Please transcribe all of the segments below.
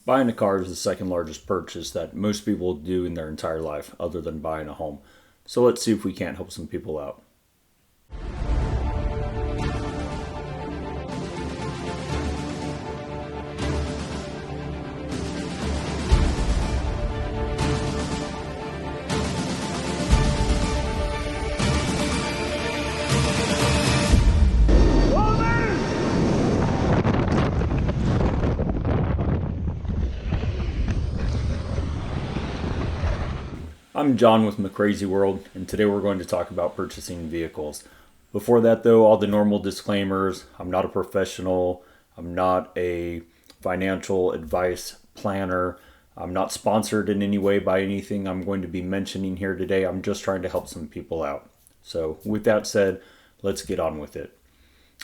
Buying a car is the second largest purchase that most people do in their entire life, other than buying a home. So let's see if we can't help some people out. I'm John with McCrazy World, and today we're going to talk about purchasing vehicles. Before that, though, all the normal disclaimers. I'm not a professional. I'm not a financial advice planner. I'm not sponsored in any way by anything I'm going to be mentioning here today. I'm just trying to help some people out. So, with that said, let's get on with it.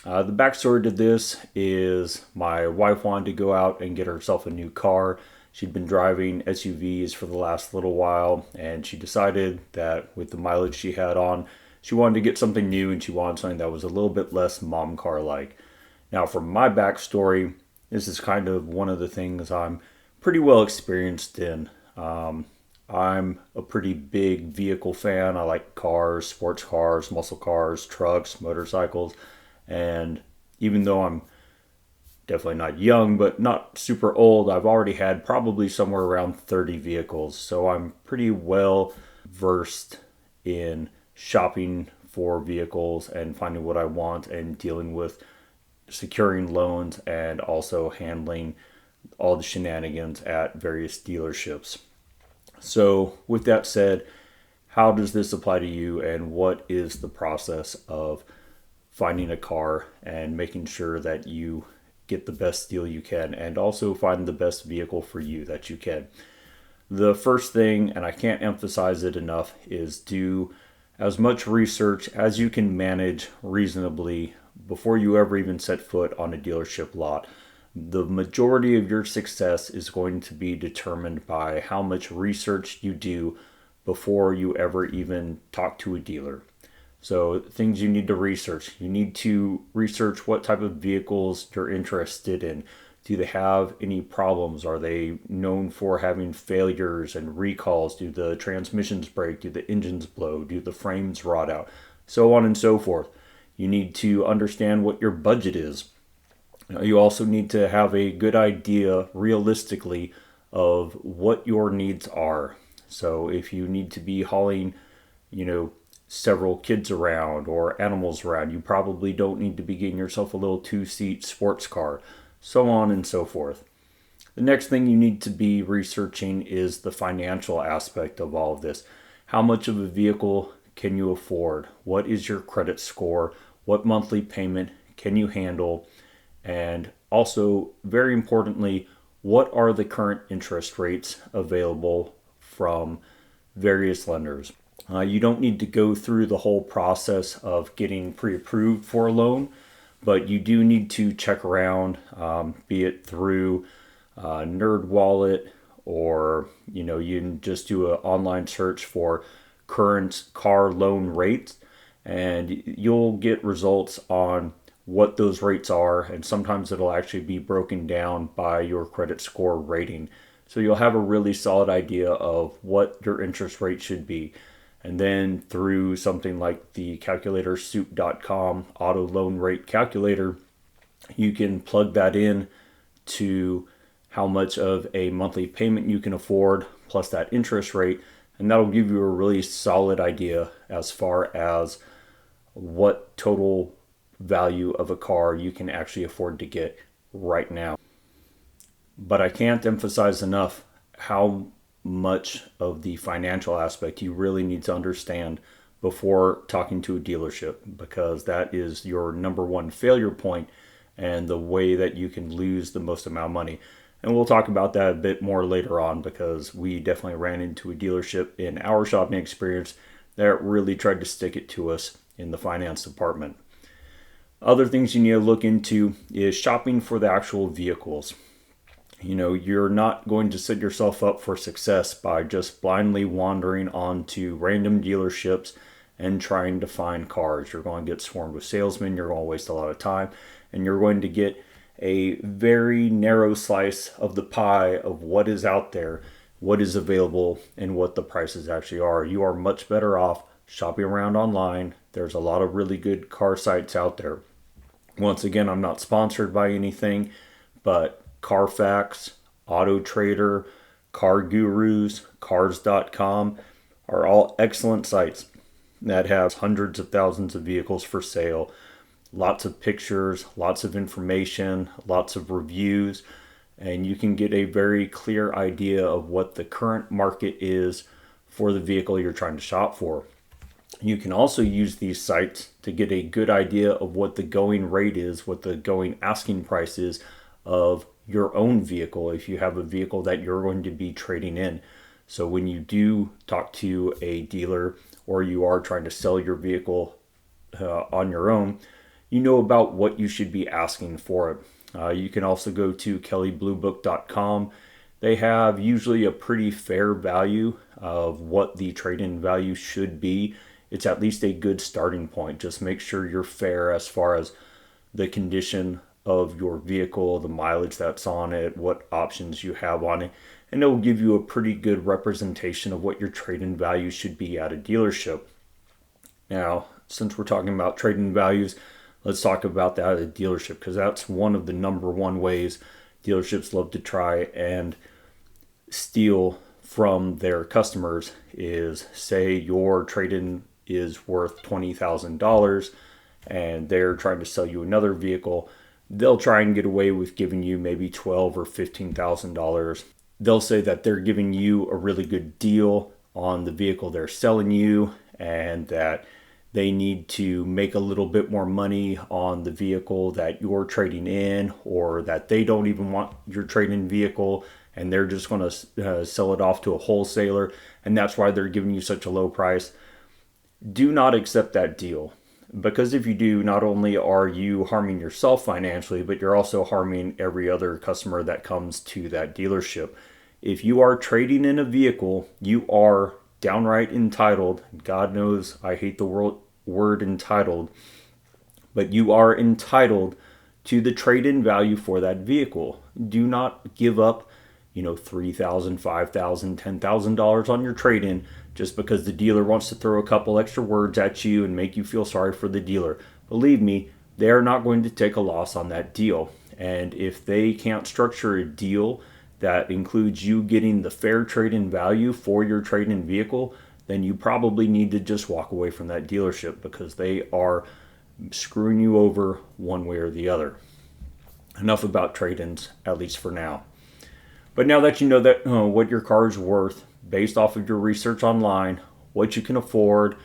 The backstory to this is my wife wanted to go out and get herself a new car. She'd been driving SUVs for the last little while, and she decided that with the mileage she had on, she wanted to get something new, and she wanted something that was a little bit less mom car like. Now, from my backstory, this is kind of one of the things I'm pretty well experienced in. I'm a pretty big vehicle fan. I like cars, sports cars, muscle cars, trucks, motorcycles. And even though I'm definitely not young, but not super old, I've already had probably somewhere around 30 vehicles. So I'm pretty well versed in shopping for vehicles and finding what I want and dealing with securing loans and also handling all the shenanigans at various dealerships. So, with that said, how does this apply to you, and what is the process of finding a car and making sure that you get the best deal you can and also find the best vehicle for you that you can? The first thing, and I can't emphasize it enough, is do as much research as you can manage reasonably before you ever even set foot on a dealership lot. The majority of your success is going to be determined by how much research you do before you ever even talk to a dealer. So, things you need to research. You need to research what type of vehicles you're interested in. Do they have any problems? Are they known for having failures and recalls? Do the transmissions break? Do the engines blow? Do the frames rot out? So on and so forth. You need to understand what your budget is. You also need to have a good idea realistically of what your needs are. So if you need to be hauling, several kids around or animals around, you probably don't need to be getting yourself a little two-seat sports car, so on and so forth. The next thing you need to be researching is the financial aspect of all of this. How much of a vehicle can you afford? What is your credit score? What monthly payment can you handle? And also, very importantly, what are the current interest rates available from various lenders? You don't need to go through the whole process of getting pre-approved for a loan, but you do need to check around, be it through NerdWallet, or you can just do an online search for current car loan rates, and you'll get results on what those rates are, and sometimes it'll actually be broken down by your credit score rating. So you'll have a really solid idea of what your interest rate should be. And then through something like the calculatorsoup.com auto loan rate calculator, you can plug that in to how much of a monthly payment you can afford plus that interest rate. And that'll give you a really solid idea as far as what total value of a car you can actually afford to get right now. But I can't emphasize enough how much of the financial aspect you really need to understand before talking to a dealership, because that is your number one failure point and the way that you can lose the most amount of money. And we'll talk about that a bit more later on, because we definitely ran into a dealership in our shopping experience that really tried to stick it to us in the finance department. Other things you need to look into is shopping for the actual vehicles. You're not going to set yourself up for success by just blindly wandering onto random dealerships and trying to find cars. You're going to get swarmed with salesmen, you're going to waste a lot of time, and you're going to get a very narrow slice of the pie of what is out there, what is available, and what the prices actually are. You are much better off shopping around online. There's a lot of really good car sites out there. Once again, I'm not sponsored by anything, but Carfax, Auto Trader, Car Gurus, Cars.com are all excellent sites that have hundreds of thousands of vehicles for sale. Lots of pictures, lots of information, lots of reviews, and you can get a very clear idea of what the current market is for the vehicle you're trying to shop for. You can also use these sites to get a good idea of what the going rate is, what the going asking price is of your own vehicle if you have a vehicle that you're going to be trading in. So when you do talk to a dealer or you are trying to sell your vehicle on your own, you know about what you should be asking for it. You can also go to kellybluebook.com. They have usually a pretty fair value of what the trade-in value should be. It's at least a good starting point. Just make sure you're fair as far as the condition of your vehicle, the mileage that's on it, what options you have on it, and it will give you a pretty good representation of what your trade-in value should be at a dealership. Now, since we're talking about trade-in values, let's talk about that at a dealership, because that's one of the number one ways dealerships love to try and steal from their customers is, say your trade-in is worth $20,000 and they're trying to sell you another vehicle. They'll try and get away with giving you maybe $12,000 or $15,000. They'll say that they're giving you a really good deal on the vehicle they're selling you and that they need to make a little bit more money on the vehicle that you're trading in, or that they don't even want your trade-in vehicle and they're just going to sell it off to a wholesaler, and that's why they're giving you such a low price. Do not accept that deal, because if you do, not only are you harming yourself financially, but you're also harming every other customer that comes to that dealership. If you are trading in a vehicle, you are downright entitled. God knows I hate the word entitled, but you are entitled to the trade-in value for that vehicle. Do not give up, $3,000, $5,000, $10,000 on your trade-in just because the dealer wants to throw a couple extra words at you and make you feel sorry for the dealer. Believe me, they are not going to take a loss on that deal. And if they can't structure a deal that includes you getting the fair trade-in value for your trade-in vehicle, then you probably need to just walk away from that dealership, because they are screwing you over one way or the other. Enough about trade-ins, at least for now. But now that you know that what your car is worth based off of your research online, what you can afford,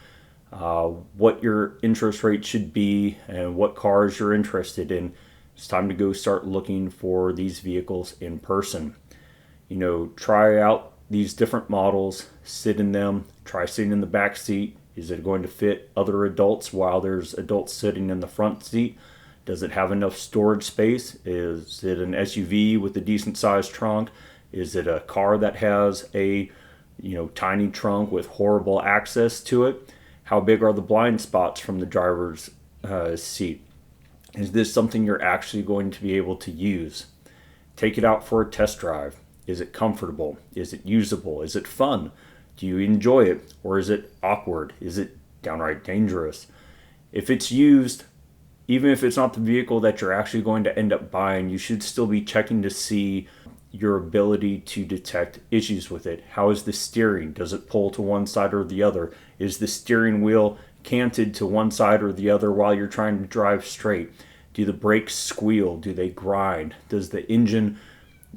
what your interest rate should be, and what cars you're interested in, it's time to go start looking for these vehicles in person. Try out these different models, sit in them, try sitting in the back seat. Is it going to fit other adults while there's adults sitting in the front seat? Does it have enough storage space? Is it an SUV with a decent sized trunk? Is it a car that has a tiny trunk with horrible access to it? How big are the blind spots from the driver's seat? Is this something you're actually going to be able to use? Take it out for a test drive. Is it comfortable? Is it usable? Is it fun? Do you enjoy it? Or is it awkward? Is it downright dangerous? If it's used, even if it's not the vehicle that you're actually going to end up buying, you should still be checking to see your ability to detect issues with it. How is the steering? Does it pull to one side or the other? Is the steering wheel canted to one side or the other while you're trying to drive straight? Do the brakes squeal? Do they grind? Does the engine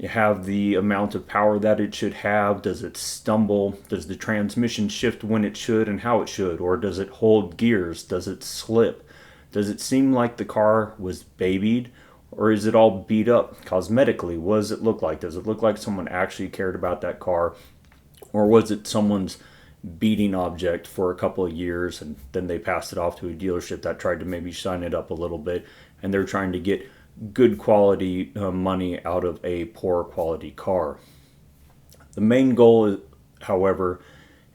have the amount of power that it should have? Does it stumble? Does the transmission shift when it should and how it should? Or does it hold gears? Does it slip? Does it seem like the car was babied? Or is it all beat up cosmetically? What does it look like? Does it look like someone actually cared about that car? Or was it someone's beating object for a couple of years and then they passed it off to a dealership that tried to maybe shine it up a little bit, and they're trying to get good quality money out of a poor quality car? The main goal, however,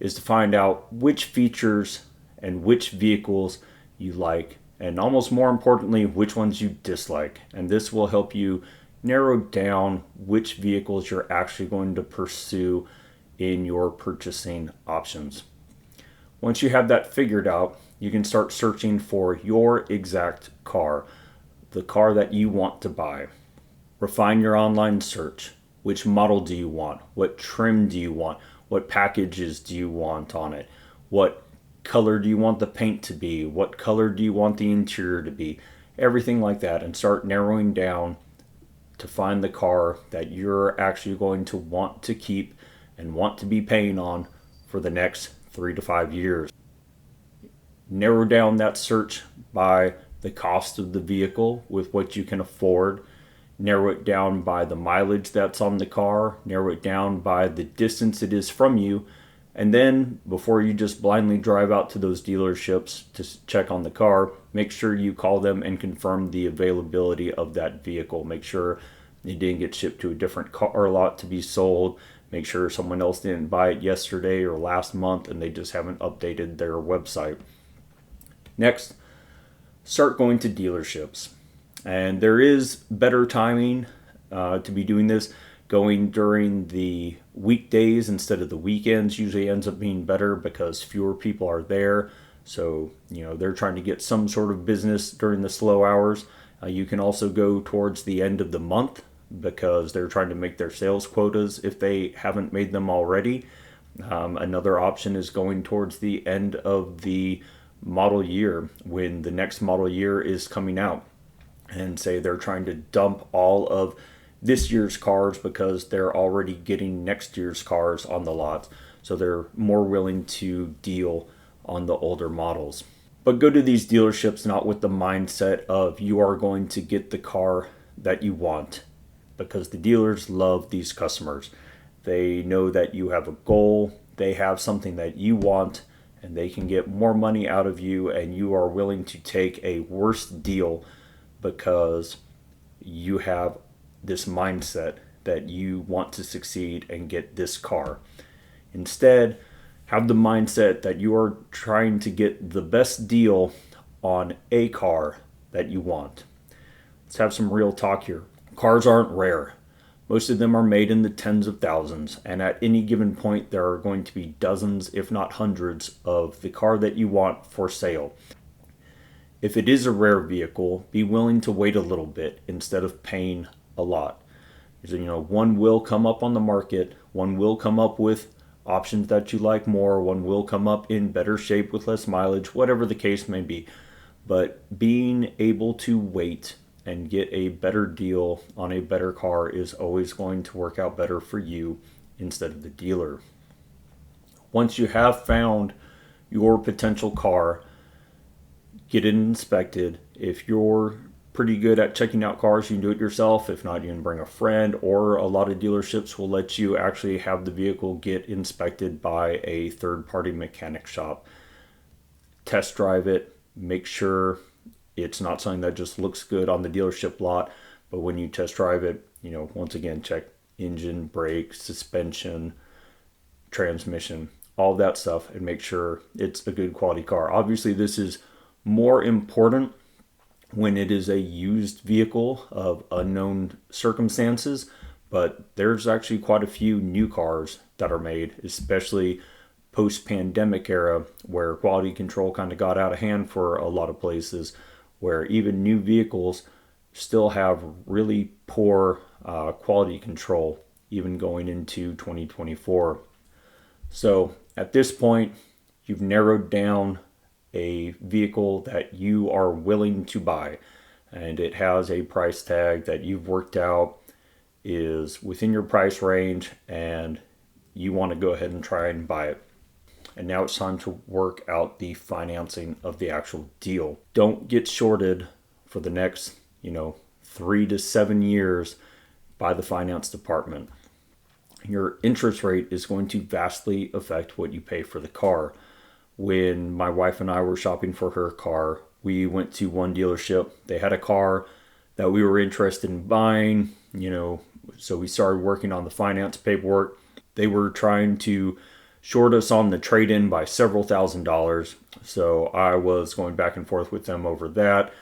is to find out which features and which vehicles you like and almost more importantly, which ones you dislike. And this will help you narrow down which vehicles you're actually going to pursue in your purchasing options. Once you have that figured out, you can start searching for your exact car, the car that you want to buy. Refine your online search. Which model do you want? What trim do you want? What packages do you want on it? What color do you want the paint to be? What color do you want the interior to be? Everything like that, and start narrowing down to find the car that you're actually going to want to keep and want to be paying on for the next 3 to 5 years. Narrow down that search by the cost of the vehicle with what you can afford. Narrow it down by the mileage that's on the car. Narrow it down by the distance it is from you. And then, before you just blindly drive out to those dealerships to check on the car, make sure you call them and confirm the availability of that vehicle. Make sure it didn't get shipped to a different car lot to be sold. Make sure someone else didn't buy it yesterday or last month and they just haven't updated their website. Next, start going to dealerships. And there is better timing to be doing this. Going during the weekdays instead of the weekends usually ends up being better because fewer people are there. So, they're trying to get some sort of business during the slow hours. You can also go towards the end of the month because they're trying to make their sales quotas if they haven't made them already. Another option is going towards the end of the model year when the next model year is coming out, and say they're trying to dump all of this year's cars because they're already getting next year's cars on the lots. So they're more willing to deal on the older models. But go to these dealerships not with the mindset of you are going to get the car that you want, because the dealers love these customers. They know that you have a goal, they have something that you want, and they can get more money out of you, and you are willing to take a worse deal because you have this mindset that you want to succeed and get this car. Instead, have the mindset that you are trying to get the best deal on a car that you want. Let's have some real talk here. Cars aren't rare. Most of them are made in the tens of thousands, and at any given point there are going to be dozens, if not hundreds, of the car that you want for sale. If it is a rare vehicle, be willing to wait a little bit instead of paying a lot. One will come up on the market, one will come up with options that you like more, one will come up in better shape with less mileage, whatever the case may be. But being able to wait and get a better deal on a better car is always going to work out better for you instead of the dealer. Once you have found your potential car, get it inspected. If you're pretty good at checking out cars, you can do it yourself. If not, you can bring a friend, or a lot of dealerships will let you actually have the vehicle get inspected by a third-party mechanic shop. Test drive it, make sure it's not something that just looks good on the dealership lot, but when you test drive it, once again, check engine, brake, suspension, transmission, all that stuff, and make sure it's a good quality car. Obviously, this is more important when it is a used vehicle of unknown circumstances, but there's actually quite a few new cars that are made, especially post-pandemic era, where quality control kind of got out of hand for a lot of places, where even new vehicles still have really poor quality control, even going into 2024. So at this point, you've narrowed down a vehicle that you are willing to buy, and it has a price tag that you've worked out is within your price range, and you want to go ahead and try and buy it. And now it's time to work out the financing of the actual deal. Don't get shorted for the next 3 to 7 years by the finance department. Your interest rate is going to vastly affect what you pay for the car. When my wife and I were shopping for her car, we went to one dealership. They had a car that we were interested in buying, so we started working on the finance paperwork. They were trying to short us on the trade-in by several $1,000s. So I was going back and forth with them over that.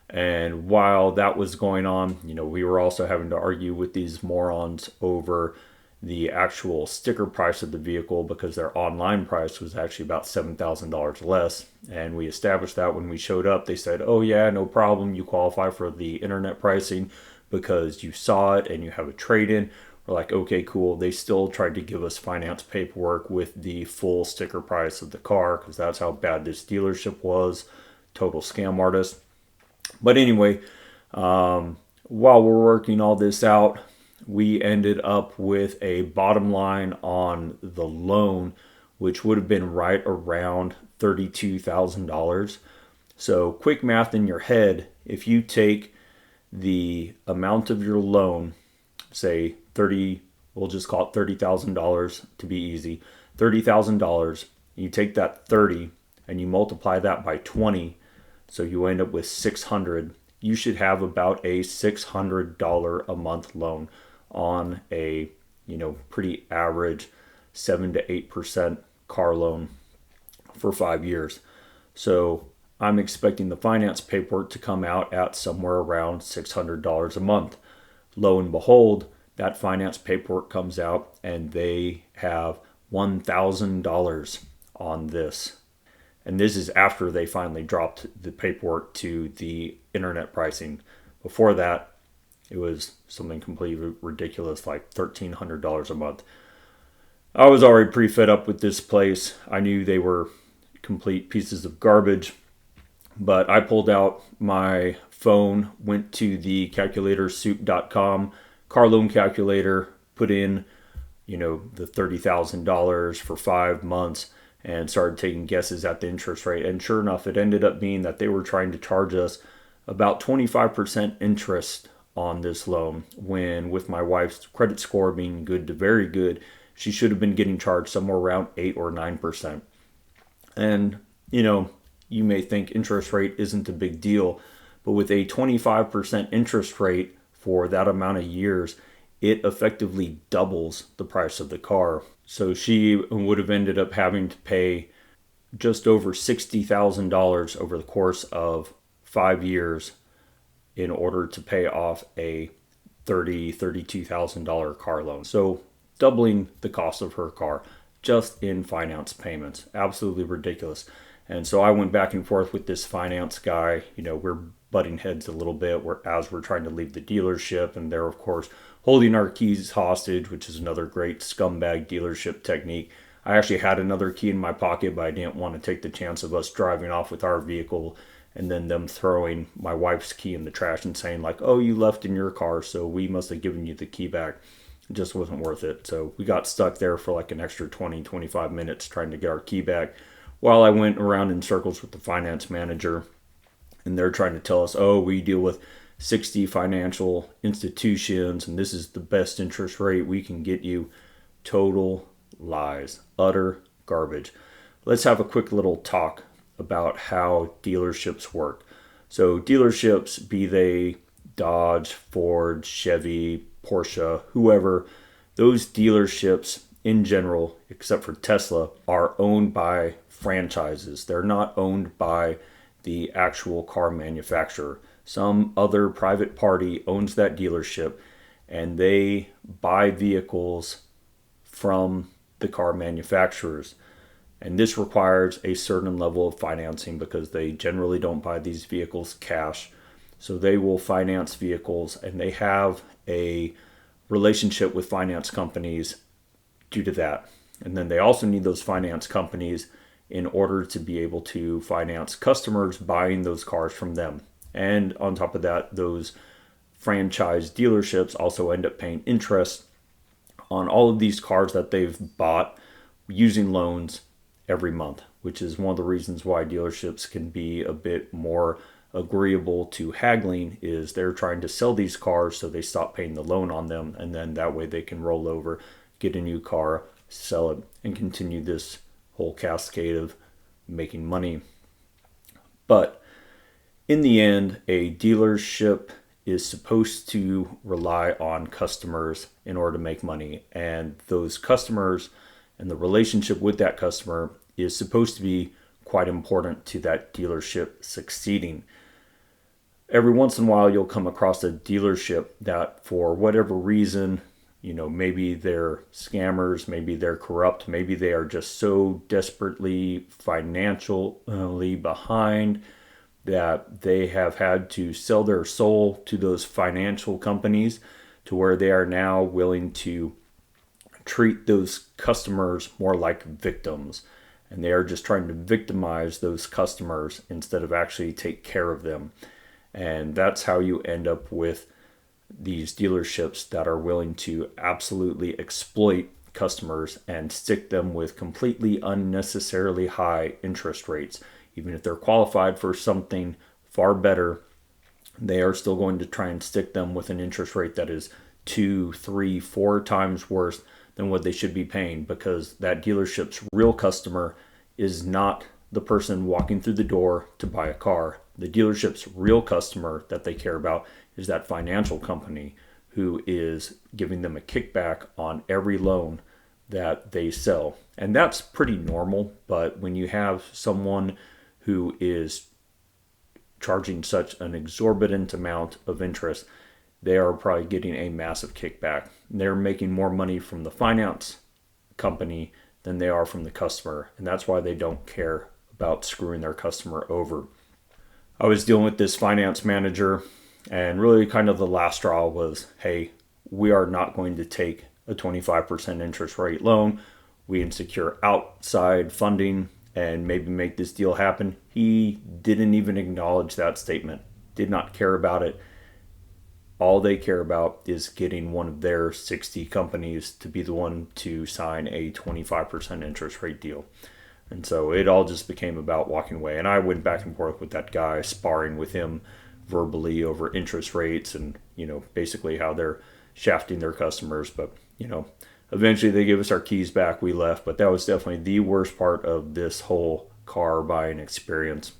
And while that was going on, we were also having to argue with these morons over the actual sticker price of the vehicle, because their online price was actually about $7,000 less. And we established that when we showed up. They said, oh yeah, no problem, you qualify for the internet pricing because you saw it and you have a trade-in. We're like, okay, cool. They still tried to give us finance paperwork with the full sticker price of the car, because that's how bad this dealership was. Total scam artist. But anyway, while we're working all this out, we ended up with a bottom line on the loan, which would have been right around $32,000. So quick math in your head, if you take the amount of your loan, say we'll just call it $30,000 to be easy, $30,000, you take that 30 and you multiply that by 20, so you end up with 600. You should have about a $600 a month loan on a, pretty average 7 to 8% car loan for 5 years. So I'm expecting the finance paperwork to come out at somewhere around $600 a month. Lo and behold, that finance paperwork comes out and they have $1,000 on this. And this is after they finally dropped the paperwork to the internet pricing. Before that, it was something completely ridiculous, like $1,300 a month. I was already pretty fed up with this place. I knew they were complete pieces of garbage. But I pulled out my phone, went to the calculatorsoup.com car loan calculator, put in, the $30,000 for 5 months, and started taking guesses at the interest rate. And sure enough, it ended up being that they were trying to charge us about 25% interest on this loan, when with my wife's credit score being good to very good, she should have been getting charged somewhere around 8 or 9%. And, you may think interest rate isn't a big deal, but with a 25% interest rate for that amount of years, it effectively doubles the price of the car. So she would have ended up having to pay just over $60,000 over the course of 5 years in order to pay off a $32,000 car loan. So doubling the cost of her car just in finance payments. Absolutely ridiculous. And so I went back and forth with this finance guy. We're butting heads a little bit as we're trying to leave the dealership, and they're of course holding our keys hostage, which is another great scumbag dealership technique. I actually had another key in my pocket, but I didn't want to take the chance of us driving off with our vehicle and then them throwing my wife's key in the trash and saying like, oh, you left in your car, so we must have given you the key back. It just wasn't worth it. So we got stuck there for like an extra 20-25 minutes trying to get our key back, while I went around in circles with the finance manager, and they're trying to tell us, oh, we deal with 60 financial institutions and this is the best interest rate we can get you. Total lies. Utter garbage. Let's have a quick little talk about how dealerships work. So dealerships, be they Dodge, Ford, Chevy, Porsche, whoever, those dealerships in general, except for Tesla, are owned by franchises. They're not owned by the actual car manufacturer. Some other private party owns that dealership, and they buy vehicles from the car manufacturers. And this requires a certain level of financing, because they generally don't buy these vehicles cash. So they will finance vehicles, and they have a relationship with finance companies due to that. And then they also need those finance companies in order to be able to finance customers buying those cars from them. And on top of that, those franchise dealerships also end up paying interest on all of these cars that they've bought using loans every month, which is one of the reasons why dealerships can be a bit more agreeable to haggling, is they're trying to sell these cars so they stop paying the loan on them, and then that way they can roll over, get a new car, sell it, and continue this whole cascade of making money. But in the end, a dealership is supposed to rely on customers in order to make money, and those customers And the relationship with that customer is supposed to be quite important to that dealership succeeding. Every once in a while, you'll come across a dealership that, for whatever reason, maybe they're scammers, maybe they're corrupt, maybe they are just so desperately financially behind that they have had to sell their soul to those financial companies to where they are now willing to treat those customers more like victims. And they are just trying to victimize those customers instead of actually take care of them. And that's how you end up with these dealerships that are willing to absolutely exploit customers and stick them with completely unnecessarily high interest rates. Even if they're qualified for something far better, they are still going to try and stick them with an interest rate that is 2, 3, 4 times worse than what they should be paying, because that dealership's real customer is not the person walking through the door to buy a car. The dealership's real customer that they care about is that financial company who is giving them a kickback on every loan that they sell. And that's pretty normal, but when you have someone who is charging such an exorbitant amount of interest, they are probably getting a massive kickback. They're making more money from the finance company than they are from the customer, and that's why they don't care about screwing their customer over. I was dealing with this finance manager, and really kind of the last straw was, hey, we are not going to take a 25% interest rate loan. We can secure outside funding and maybe make this deal happen. He didn't even acknowledge that statement, did not care about it. All they care about is getting one of their 60 companies to be the one to sign a 25% interest rate deal. And so it all just became about walking away. And I went back and forth with that guy, sparring with him verbally over interest rates and, basically how they're shafting their customers. But, eventually they gave us our keys back. We left. But that was definitely the worst part of this whole car buying experience.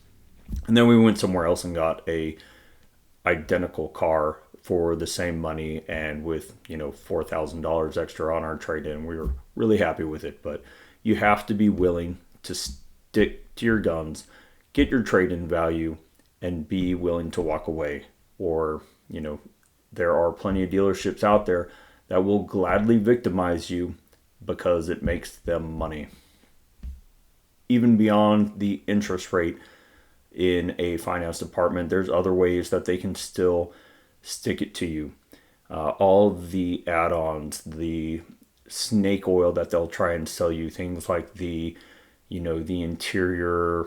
And then we went somewhere else and got a identical car for the same money and with, $4,000 extra on our trade-in. We were really happy with it. But you have to be willing to stick to your guns, get your trade-in value, and be willing to walk away. Or, there are plenty of dealerships out there that will gladly victimize you because it makes them money. Even beyond the interest rate in a finance department, there's other ways that they can still stick it to you. All the add-ons, the snake oil that they'll try and sell you, things like the interior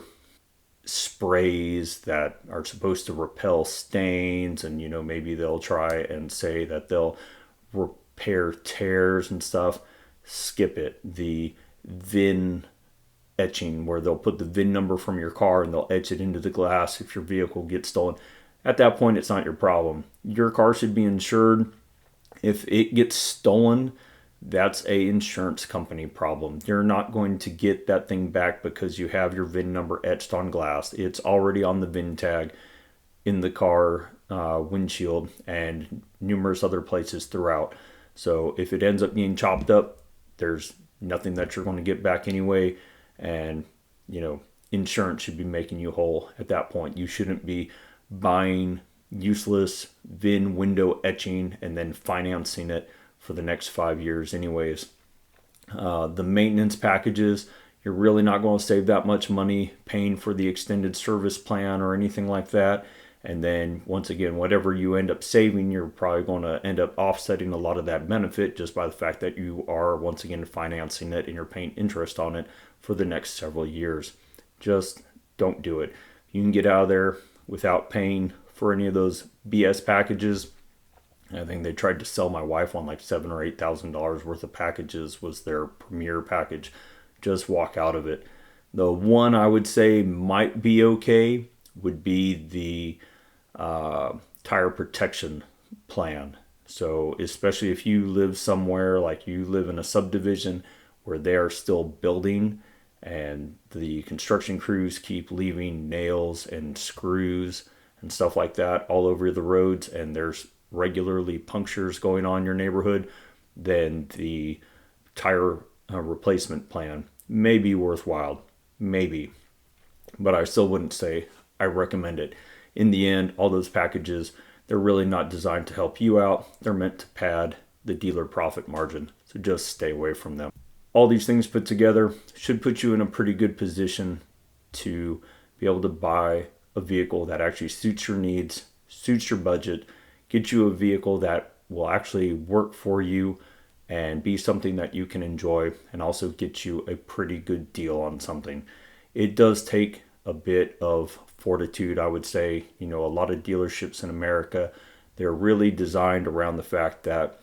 sprays that are supposed to repel stains, and maybe they'll try and say that they'll repair tears and stuff. Skip it. The VIN etching, where they'll put the VIN number from your car and they'll etch it into the glass if your vehicle gets stolen. At that point, it's not your problem. Your car should be insured. If it gets stolen, that's a insurance company problem. You're not going to get that thing back because you have your VIN number etched on glass. It's already on the VIN tag in the car windshield and numerous other places throughout. So if it ends up being chopped up, there's nothing that you're going to get back anyway. And, insurance should be making you whole at that point. You shouldn't be buying useless VIN window etching and then financing it for the next 5 years anyways. The maintenance packages, you're really not going to save that much money paying for the extended service plan or anything like that. And then once again, whatever you end up saving, you're probably going to end up offsetting a lot of that benefit just by the fact that you are once again financing it and you're paying interest on it for the next several years. Just don't do it. You can get out of there without paying for any of those BS packages. I think they tried to sell my wife on like $7,000 or $8,000 worth of packages was their premier package. Just walk out of it. The one I would say might be okay would be the tire protection plan. So especially if you live somewhere like you live in a subdivision where they are still building and the construction crews keep leaving nails and screws and stuff like that all over the roads, and there's regularly punctures going on in your neighborhood, then the tire replacement plan may be worthwhile, maybe, but I still wouldn't say I recommend it. In the end, all those packages, they're really not designed to help you out. They're meant to pad the dealer profit margin. So just stay away from them. All these things put together should put you in a pretty good position to be able to buy a vehicle that actually suits your needs, suits your budget, get you a vehicle that will actually work for you and be something that you can enjoy, and also get you a pretty good deal on something. It does take a bit of fortitude, I would say. A lot of dealerships in America, they're really designed around the fact that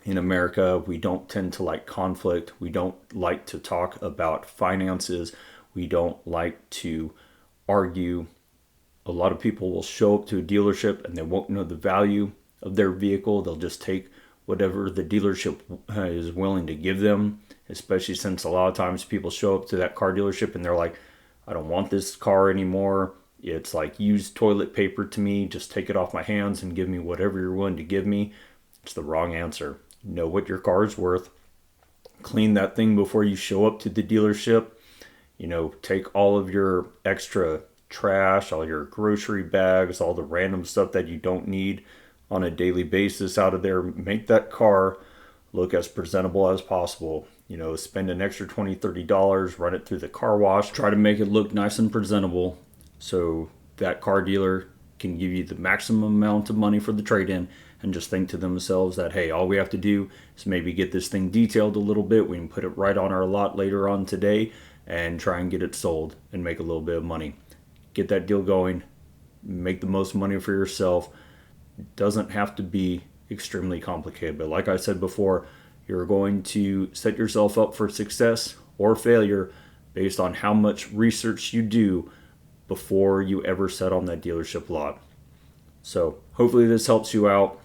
in America, we don't tend to like conflict. We don't like to talk about finances. We don't like to argue. A lot of people will show up to a dealership and they won't know the value of their vehicle. They'll just take whatever the dealership is willing to give them, especially since a lot of times people show up to that car dealership and they're like, I don't want this car anymore. It's like used toilet paper to me. Just take it off my hands and give me whatever you're willing to give me. It's the wrong answer. Know what your car is worth. Clean that thing before you show up to the dealership. Take all of your extra trash, all your grocery bags, all the random stuff that you don't need on a daily basis out of there. Make that car look as presentable as possible. Spend an extra $20, $30, run it through the car wash. Try to make it look nice and presentable so that car dealer can give you the maximum amount of money for the trade-in, and just think to themselves that, hey, all we have to do is maybe get this thing detailed a little bit. We can put it right on our lot later on today and try and get it sold and make a little bit of money. Get that deal going. Make the most money for yourself. It doesn't have to be extremely complicated, but like I said before, you're going to set yourself up for success or failure based on how much research you do before you ever set on that dealership lot. So hopefully this helps you out.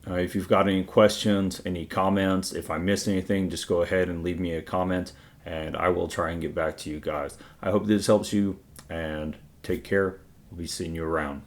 If you've got any questions, any comments, if I missed anything, just go ahead and leave me a comment and I will try and get back to you guys. I hope this helps you, and take care. We'll be seeing you around.